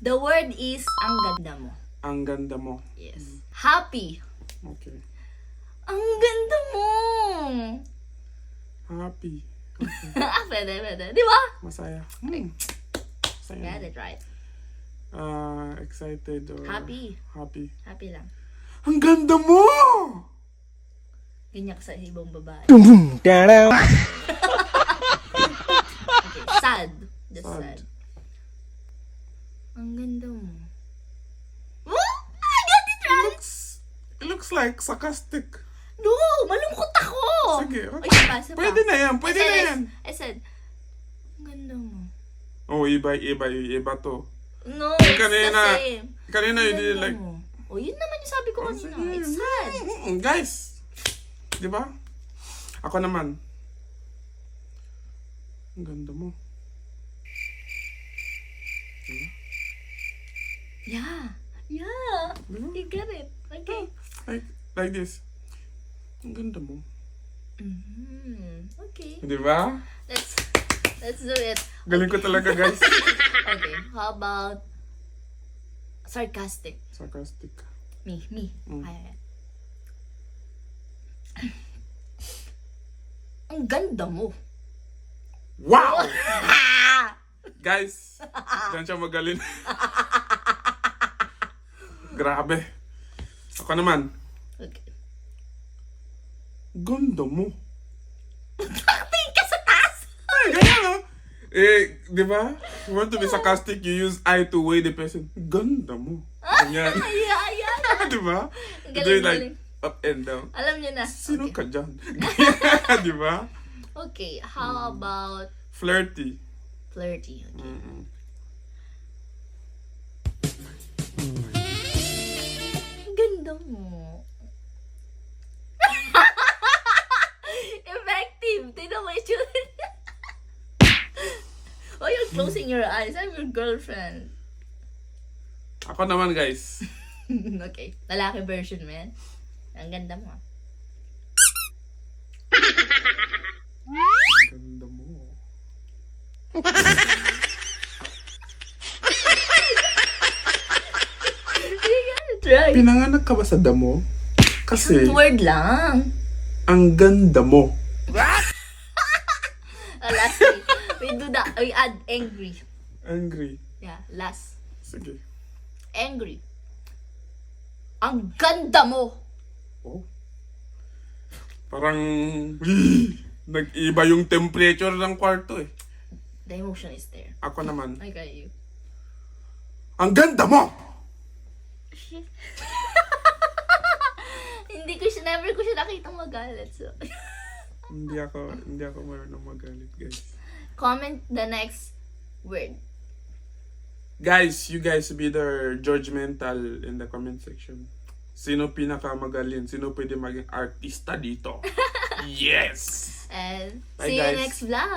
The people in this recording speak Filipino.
The word is ang ganda mo. Ang ganda mo. Yes. Happy. Okay. Ang ganda mo. Happy. Pwede. Di ba? Masaya. Masaya. Got it right. Excited or... Happy. Happy. Happy lang. Ang ganda mo! Ganyan ka sa ibang babae. Tadam! Okay. Sad. Just Sad. sad. Ang ganda mo. Oh, I got it right! It looks like sarcastic. No! Malungkot ako! Sige, okay. Ay, basa pa. Pwede na yan, pwede na yan. I said, ang ganda mo. Oh, iba to. No, it's Kanina, the same. kanina Ang you did ganda like... mo. Oh, yun naman yung sabi ko kanina. Sige. It's sad. Guys, di ba? Ako naman. Ang ganda mo. Yeah. Diba? You get it. Okay. Like this. Ang ganda mo. Okay. Di ba? Let's do it. Galing ko talaga, guys. Okay. How about sarcastic? Sarcastic. Me. Ay. Ang ganda mo. Wow! Guys, diyan siya magaling. Grabe. Ako naman. Okay. Ganda mo. Tingin ka sa taas! Ay, ganyan oh. Di ba? You want to be sarcastic, you use I to weigh the person. Ganda mo. Ganyan. Yeah. Di ba? Galing, You do it like galing. up and down. Alam niyo na. Sino Okay. ka dyan? Di ba? Okay, how about Flirty. flirty? Okay. Ang ganda mo. Effective. Tignan mo yung tsura niya. Oh, you're closing your eyes. I'm your girlfriend. Ako naman, guys. Okay. Lalaki version, man. Ang ganda mo. Ang ganda mo. You got it right. Pinanganak ka ba sa damo? Kasi, Isang word lang. ang ganda mo. Lastly, we do that. We add angry. Angry. Yeah, last. Sige. Angry. Ang ganda mo. Oh. Parang, nag-iba yung temperature ng kwarto eh. The emotion is there. Ako naman, I got you. ang ganda mo! Never ko siya nakitang magalit. So. Hindi ako marunong magalit, guys. Comment the next word. Guys, you guys be the judgmental in the comment section. Sino pinakamagaling? Sino pwede maging artista dito? Yes! And Bye, see you guys. next vlog!